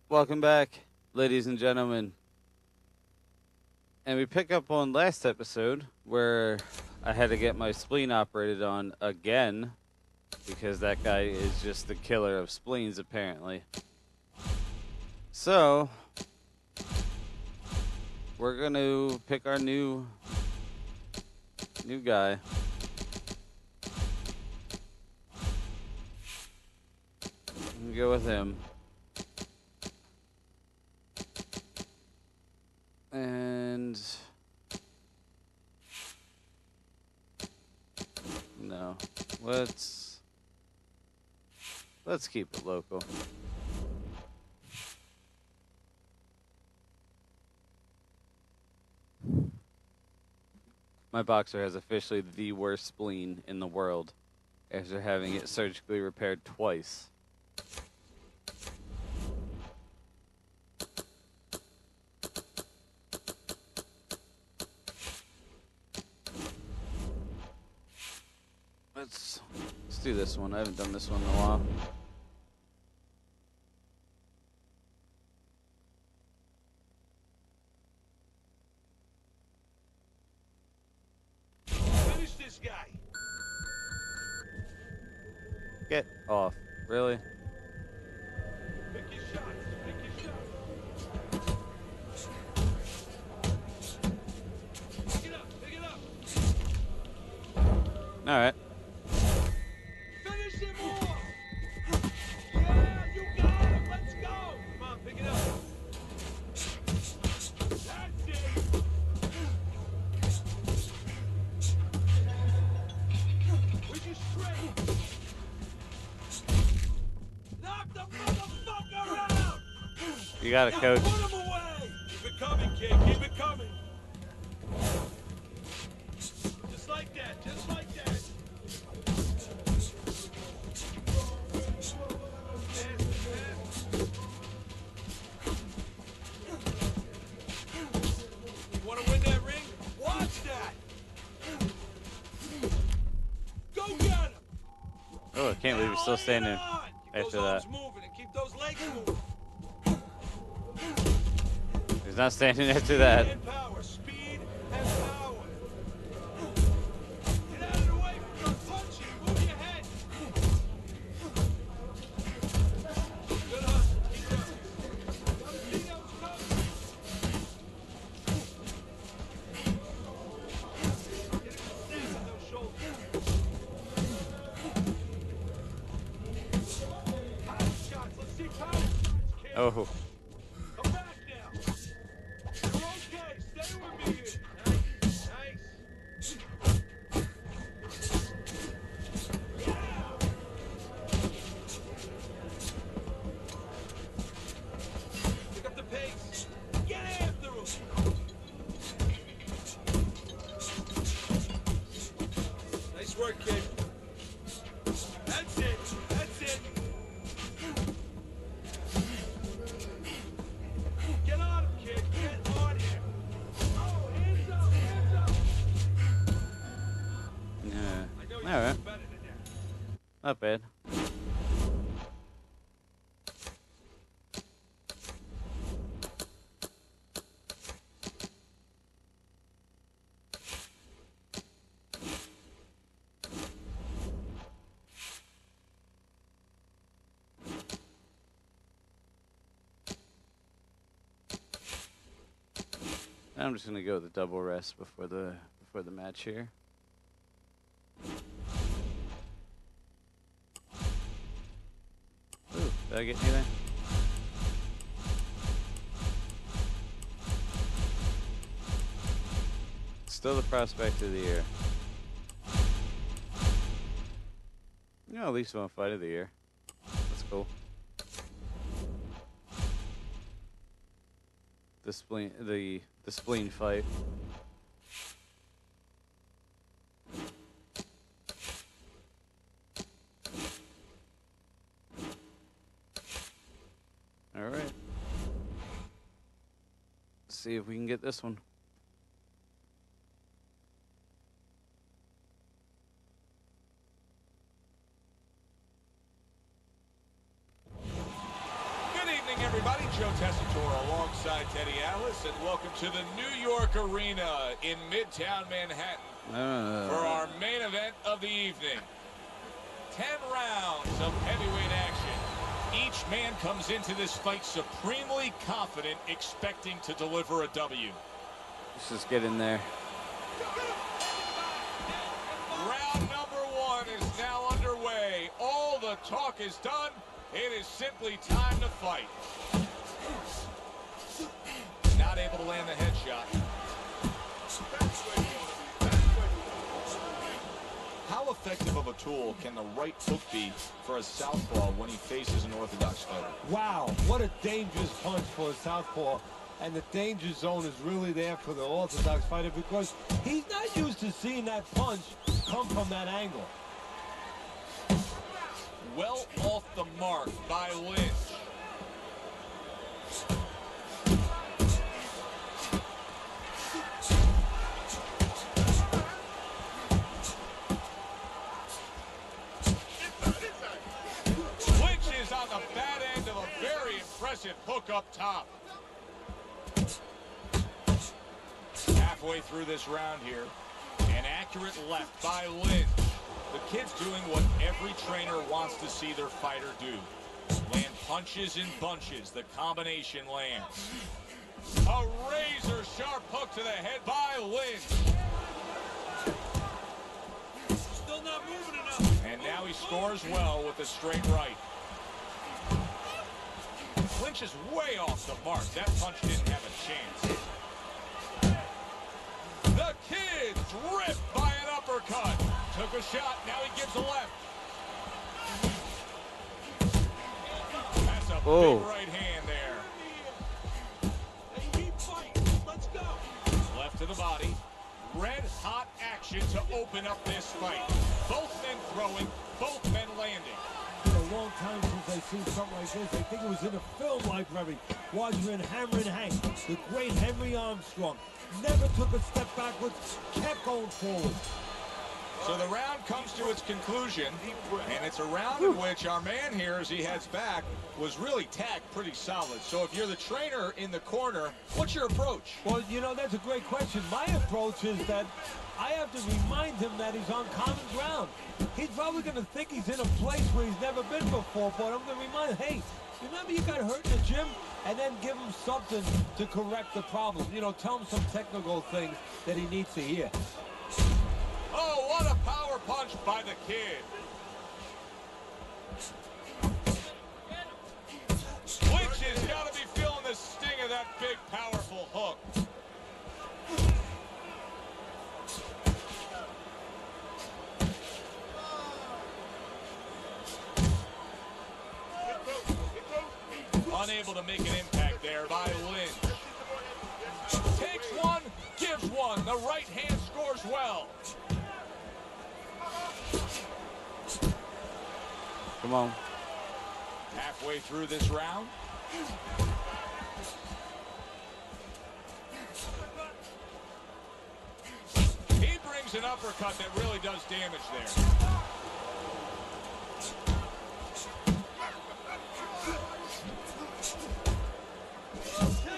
Welcome back, ladies and gentlemen. And we pick up on last episode where I had to get my spleen operated on again because that guy is just the killer of spleens, apparently. So, we're going to pick our new guy. And go with him. And no, let's keep it local. My boxer has officially the worst spleen in the world after having it surgically repaired twice. Let's do this one. I haven't done this one in a while. Finish this guy. Get off. Really? Pick your shots. Pick your shots. Pick it up. Pick it up. All right. Finish him off. Yeah, you got him. Let's go. Come on, pick it up. That's it. With you straight. Knock the motherfucker out. You got it, Now coach. put him away. Keep it coming, kid. Keep it coming. Just like that. Just like that. You want to win that ring? Watch that. Go get him. Oh, I can't believe you're still standing after that. Moving and keep those legs moving. He's not standing after that. Speed and power. Speed and power. Get out of the way from the punching. Move your head. Good hustle. Keep going. Valentino's coming. Get him to snap with those shoulders. Power shots. Let's see power shots, kid. Oh, Come back now. You're okay. Stay with me here. Nice. Nice. Yeah. Pick up the pace. Get after him. Nice work, kid. That's it. That's it. Get on him, kid. Get on him. Oh, hands up, hands up. yeah. I know you All right. do better than that. Not bad. I'm just gonna go with the double rest before the match here. Ooh, did I get anything? Still the prospect of the year. You know, at least one fight of the year. That's cool. The spleen fight. All right. Let's see if we can get this one. Good evening, everybody. everybody. Joe Tessitore alongside Teddy Atlas, and welcome to the New York Arena in Midtown Manhattan for our main event of the evening. 10 rounds of heavyweight action. Each man comes into this fight supremely confident, expecting to deliver a W. Let's just get in there. Round number 1 is now underway. All the talk is done. It is simply time to fight. Not able to land the headshot. How effective of a tool can the right hook be for a southpaw when he faces an orthodox fighter? Wow, what a dangerous punch for a southpaw. And the danger zone is really there for the orthodox fighter because he's not used to seeing that punch come from that angle. Well off the mark by Lynch. Lynch is on the bad end of a very impressive hook up top. Halfway through this round here, an accurate left by Lynch. The kid's doing what every trainer wants to see their fighter do. Land punches in bunches. The combination lands. A razor-sharp hook to the head by Lynch. Still not moving enough. And now he scores well with a straight right. Lynch is way off the mark. That punch didn't have a chance. The kid dripped by an uppercut. Took a shot, now he gives a left. That's a big right hand there. Let's go. Left to the body. Red hot action to open up this fight. Both men throwing, both men landing. It's a long time since I've seen something like this. I think it was in a film library watching Hammer and Hank. The great Henry Armstrong never took a step backwards, kept going forward. So the round comes to its conclusion, and it's a round in which our man here, as he heads back, was really tagged pretty solid. So if you're the trainer in the corner, what's your approach? Well, you know, that's a great question. My approach is that I have to remind him that he's on common ground. He's probably going to think he's in a place where he's never been before, but I'm going to remind him, hey, remember you got hurt in the gym? And then give him something to correct the problem. You know, tell him some technical things that he needs to hear. Oh, what a power punch by the kid. Lynch has got to be feeling the sting of that big, powerful hook. Unable to make an impact there by Lynch. Takes one, gives one. The right hand scores well. Come on. Halfway through this round. He brings an uppercut that really does damage there.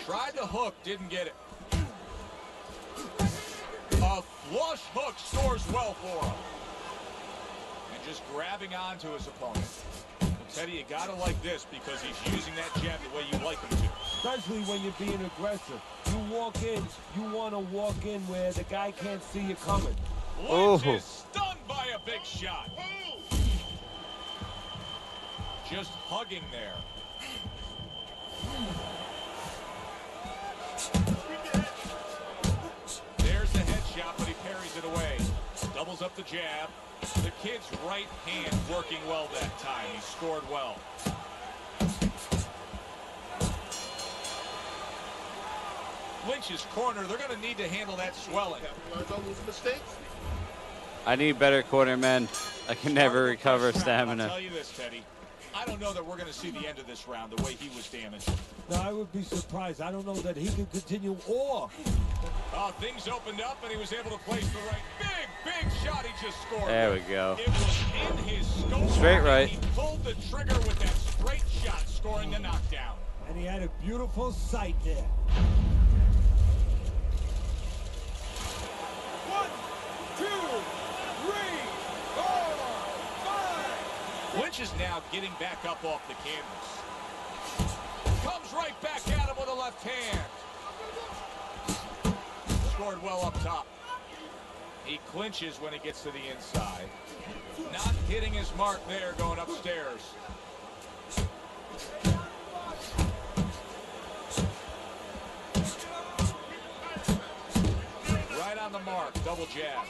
Tried the hook, didn't get it. A flush hook scores well for him. And just grabbing onto his opponent. Well, Teddy, you gotta like this because he's using that jab the way you like him to. Especially when you're being aggressive. You walk in, you want to walk in where the guy can't see you coming. Lynch is stunned by a big shot. Just hugging there. There's the headshot, but he parries it away. Doubles up the jab. The kid's right hand working well that time. He scored well. Lynch's corner, they're going to need to handle that swelling. I need better corner men. I can never recover stamina. I'll tell you this, Teddy. I don't know that we're going to see the end of this round the way he was damaged. No, I would be surprised. I don't know that he could continue or... Things opened up and he was able to place the right. Big shot he just scored. There we go. It was in his scope. Straight right. He pulled the trigger with that straight shot, scoring the knockdown. And he had a beautiful sight there. 1, 2, 3, 4, 5. Lynch is now getting back up off the canvas. Comes right back at him with a left hand. Scored well up top. He clinches when he gets to the inside. Not hitting his mark there going upstairs. Right on the mark, double jab.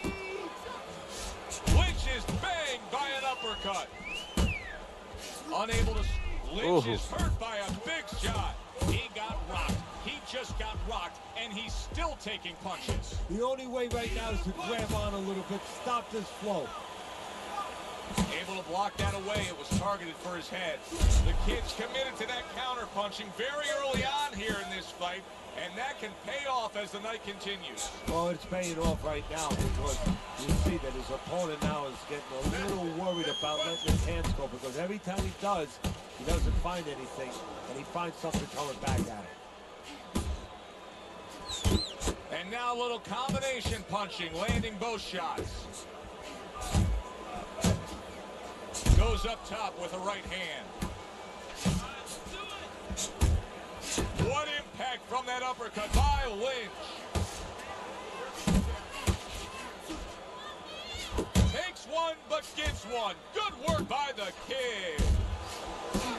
Lynch is banged by an uppercut. Unable to... Lynch is hurt by a big shot. He got rocked. He just got rocked, and he's still taking punches. The only way right now is to grab on a little bit, stop this flow. Able to block that away. It was targeted for his head. The kid's committed to that counter punching very early on here in this fight, and that can pay off as the night continues. Well, it's paying off right now because you see that his opponent now is getting a little worried about letting his hands go, because every time he does, he doesn't find anything, and he finds something coming back at him. And now a little combination punching, landing both shots. Goes up top with a right hand. What impact from that uppercut by Lynch. Takes one, but gives one. Good work by the kid.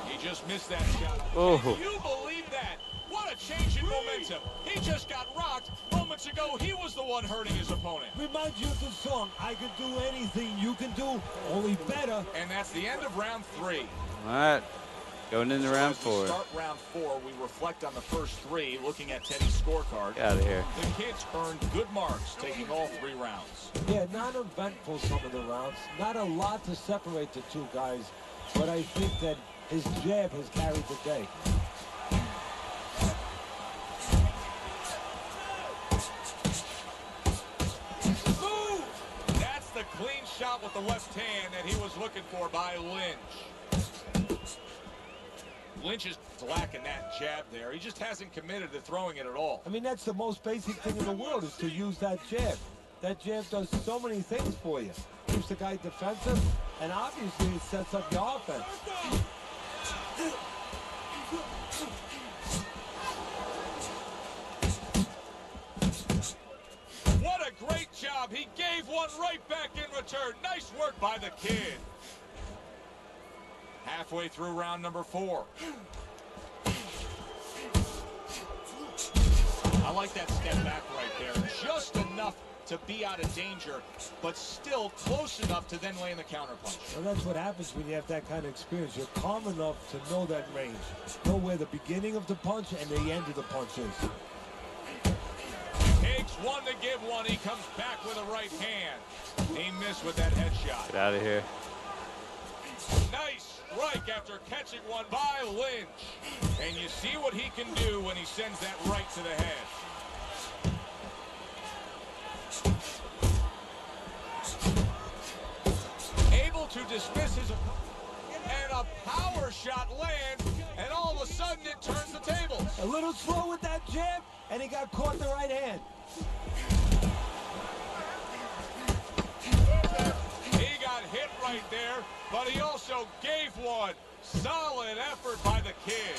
He just missed that shot. Oh. Can you believe that? What a change in momentum. He just got rocked. Moments ago, he was the one hurting his opponent. Reminds you of the song, I can do anything you can do, only better. And that's the end of round 3. All right. Going into round 4. As we start round 4, we reflect on the first 3, looking at Teddy's scorecard. Get out of here. The kids earned good marks, taking all 3 rounds. Yeah, not eventful some of the rounds. Not a lot to separate the two guys, but I think that his jab has carried the day. Clean shot with the left hand that he was looking for by Lynch. Lynch is lacking that jab there. He just hasn't committed to throwing it at all. I mean, that's the most basic thing in the world, is to use that jab. That jab does so many things for you. Keeps the guy defensive, and obviously it sets up your offense. What a great job. He gave one right back in return. Nice work by the kid. Halfway through round number 4. I like that step back right there. Just enough to be out of danger, but still close enough to then land the counter punch. Well, that's what happens when you have that kind of experience. You're calm enough to know that range. Know where the beginning of the punch and the end of the punch is. Takes one to give one. He comes back with a right hand. He missed with that headshot. Get out of here. Nice strike after catching one by Lynch. And you see what he can do when he sends that right to the head. Able to dismiss his opponent. And a power shot lands. And all of a sudden it turns the tables. A little slow with that jab, and he got caught in the right hand. He got hit right there, but he also gave one. Solid effort by the kid.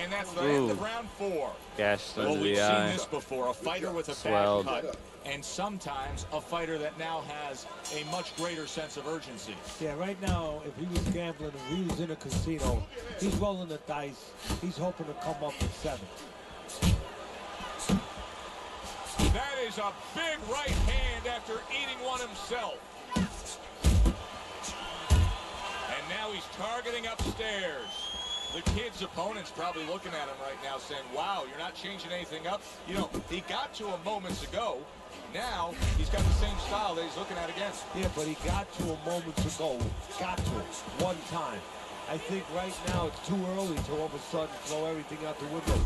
And that's the end of round 4. Gashed Well, under we've the seen eye. this before. A fighter with a Swelled. bad cut, and sometimes a fighter that now has a much greater sense of urgency. Yeah, right now, if he was gambling, if he was in a casino, he's rolling the dice. He's hoping to come up with 7. That is a big right hand after eating one himself. And now he's targeting upstairs. The kid's opponent's probably looking at him right now saying, wow, you're not changing anything up. You know, he got to him moments ago. Now he's got the same style that he's looking at again. Yeah, but he got to him moments ago. Got to him. One time. I think right now it's too early to all of a sudden throw everything out the window.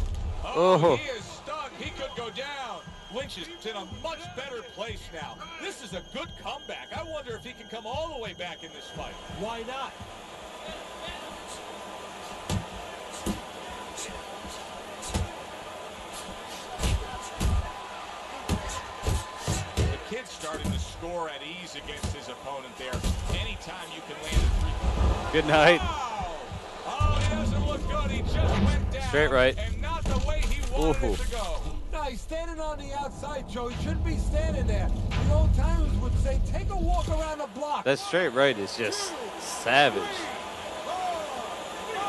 Oh, he is stunned. He could go down. Lynch is in a much better place now. This is a good comeback. I wonder if he can come all the way back in this fight. Why not? Good night. Wow. Oh, he doesn't look good. He just went down. Straight right. And not the way he wanted it to go. No, he's standing on the outside, Joe. He shouldn't be standing there. The old timers would say, take a walk around the block. That straight right is just savage.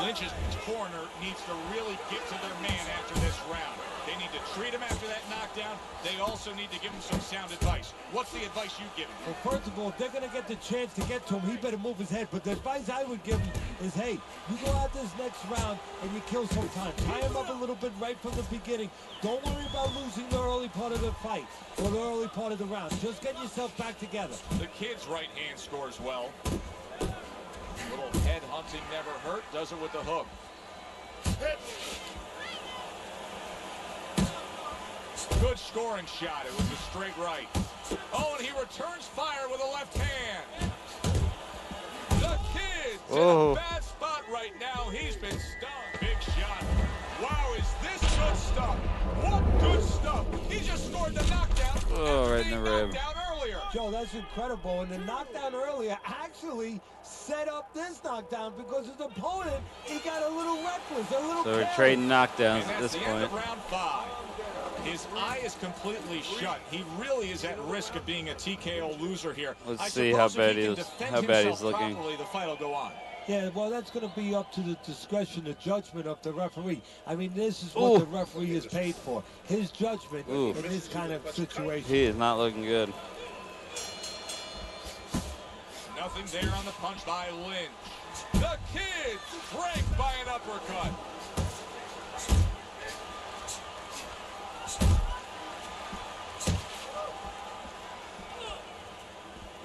Lynch's corner needs to really get to their man after this round. They need to treat him after that knockdown. They also need to give him some sound advice. What's the advice you give him? Well, first of all, if they're going to get the chance to get to him, he better move his head. But the advice I would give him is, hey, you go out this next round and you kill some time. Tie him up a little bit right from the beginning. Don't worry about losing the early part of the fight or the early part of the round. Just get yourself back together. The kid's right hand scores well. Little head hunting never hurt. Does it with the hook. Good scoring shot. It was a straight right. Oh, and he returns fire with a left hand. The kid's in a bad spot right now. He's been stunned. Big shot. Wow, is this good stuff? What good stuff? He just scored the knockdown. Oh, right in the rib. Earlier. Joe, that's incredible. And the knockdown earlier actually set up this knockdown because his opponent, he got a little reckless, a little So we're careless. trading knockdowns at That's this the end point. of round 5. His eye is completely shut. He really is at risk of being a TKO loser here. Let's see how bad he is. How bad he's looking. Properly, the fight will go on. Yeah, well, that's going to be up to the discretion, the judgment of the referee. I mean, this is what the referee is paid for. His judgment in this kind of situation. He is not looking good. Nothing there on the punch by Lynch. The kid franked by an uppercut.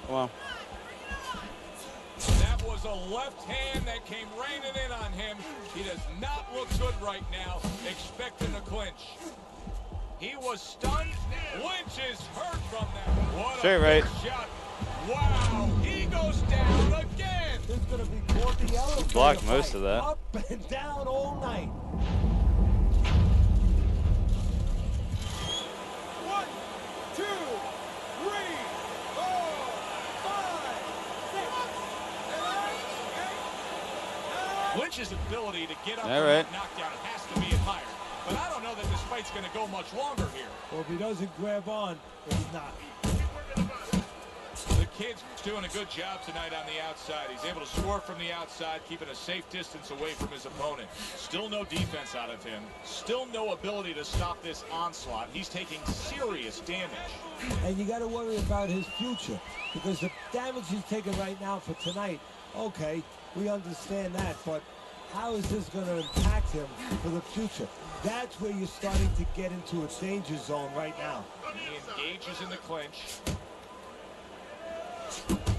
Come on. That was a left hand that came raining in on him. He does not look good right now. Expecting a clinch. He was stunned. Lynch is hurt from that. What Straight a right. big shot. Wow, he goes down again. There's going to be the elevator Blocked most fight, of that. up and down all night. 1, 2, 3, 4, 5, 6, 7, 8, 9. Lynch's ability to get up All from right. that knockdown has to be admired. But I don't know that this fight's going to go much longer here. Well, if he doesn't grab on, he's not. The kid's doing a good job tonight on the outside. He's able to score from the outside, keeping a safe distance away from his opponent. Still no defense out of him. Still no ability to stop this onslaught. He's taking serious damage. And you got to worry about his future because the damage he's taking right now for tonight, okay, we understand that, but how is this going to impact him for the future? That's where you're starting to get into a danger zone right now. He engages in the clinch.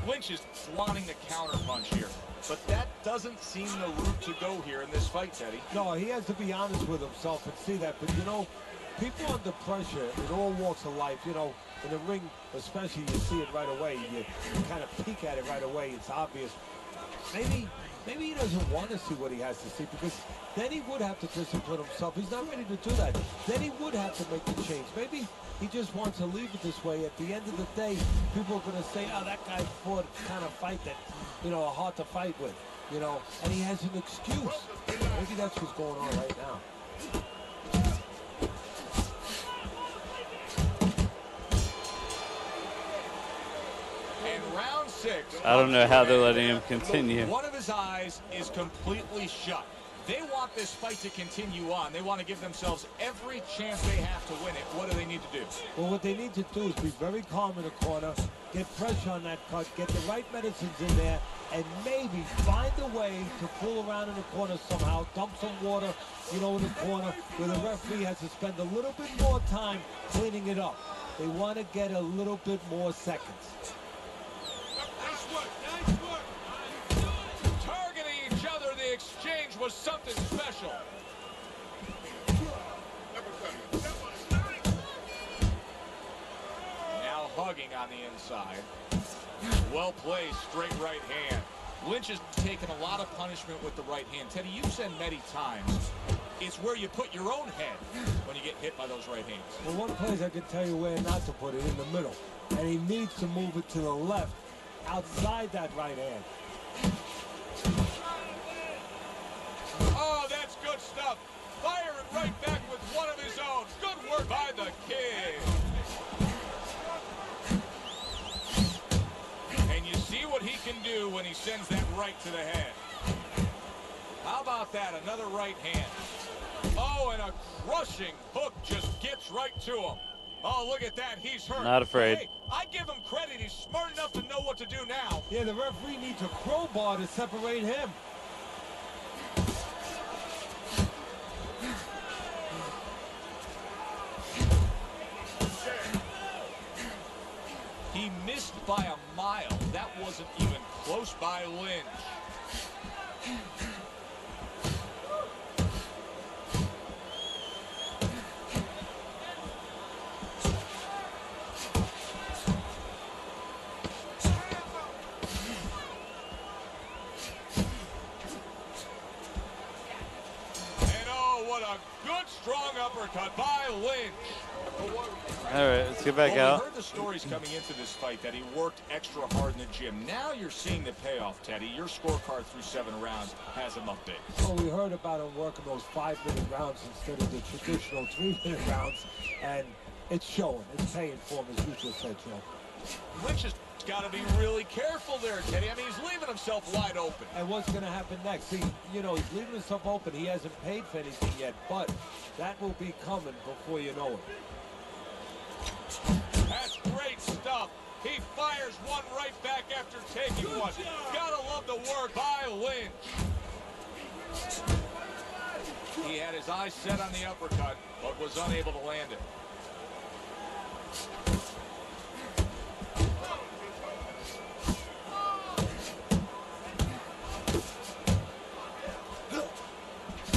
Lynch is wanting the counter punch here, but that doesn't seem the route to go here in this fight, Teddy. No, he has to be honest with himself and see that. But, you know, people under pressure in all walks of life, you know, in the ring especially, you see it right away. You kind of peek at it right away. It's obvious. Maybe he doesn't want to see what he has to see because then he would have to discipline himself. He's not ready to do that. Then he would have to make the change. Maybe he just wants to leave it this way. At the end of the day, people are going to say, oh, that guy fought kind of fight that, you know, are hard to fight with, you know, and he has an excuse. Maybe that's what's going on right now. And round 6. I don't know how they're letting him continue. One of his eyes is completely shut. They want this fight to continue on. They want to give themselves every chance they have to win it. What do they need to do? Well, what they need to do is be very calm in the corner, get pressure on that cut, get the right medicines in there, and maybe find a way to pull around in the corner somehow, dump some water, you know, in the corner where the referee has to spend a little bit more time cleaning it up. They want to get a little bit more seconds. Nice work, nice work. Targeting each other, the exchange was something special. Now hugging on the inside. Well played, straight right hand. Lynch has taken a lot of punishment with the right hand. Teddy, you've said many times, it's where you put your own head when you get hit by those right hands. Well, one place I can tell you where not to put it, in the middle. And he needs to move it to the left, outside that right hand. right back with one of his own. Good work by the kid. And you see what he can do when he sends that right to the head. How about that? Another right hand. Oh, and a crushing hook just gets right to him. Oh, look at that. He's hurt. Not afraid. Hey, I give him credit. He's smart enough to know what to do now. Yeah, the referee needs a crowbar to separate him. He missed by a mile. That wasn't even close by Lynch. Strong uppercut by Lynch. All right, let's get back out. We heard the stories coming into this fight that he worked extra hard in the gym. Now you're seeing the payoff, Teddy. Your scorecard through 7 rounds has him up big. Well, we heard about him working those 5-minute rounds instead of the traditional 3-minute rounds, and it's showing. It's paying for him, as you just said, Joe. Lynch has got to be really careful there, Teddy. I mean, he's leaving himself wide open. And what's going to happen next? See, you know, he's leaving himself open. He hasn't paid for anything yet, but that will be coming before you know it. That's great stuff. He fires one right back after taking one. Gotta love the work by Lynch. He had his eyes set on the uppercut, but was unable to land it.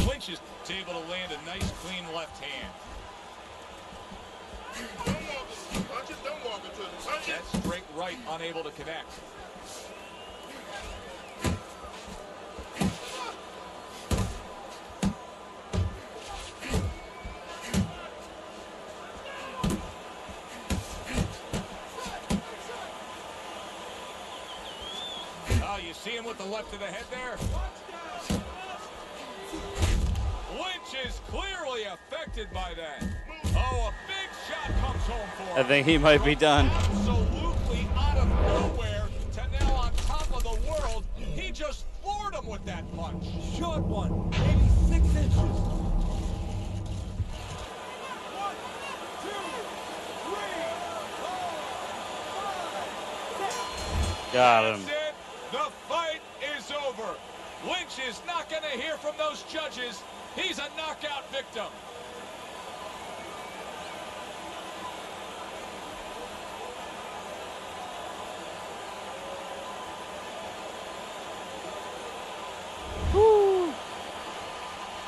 Lynch is able to land a nice, clean left hand. That straight right, unable to connect. Oh, you see him with the left to the head there? Lynch is clearly affected by that. Oh, a big shot comes home for him. I think he might be done. Absolutely out of nowhere to now on top of the world. He just floored him with that punch. Short one, maybe 6 inches. 1, 2, 3, 4, 5, 6. Got him. That's it. The fight is over. Lynch is not going to hear from those judges. He's a knockout victim. Woo.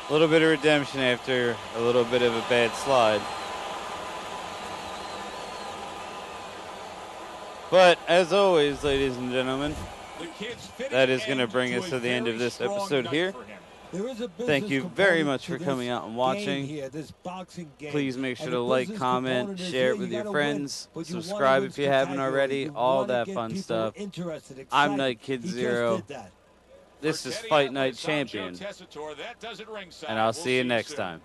A little bit of redemption after a little bit of a bad slide. But as always, ladies and gentlemen, that is going to bring us to the end of this episode here. Thank you very much for coming out and watching. Please make sure to like, comment, share it with your friends, subscribe if you haven't already, all that fun stuff. I'm Night Kid Zero. This is Fight Night Champion, and I'll see you next time.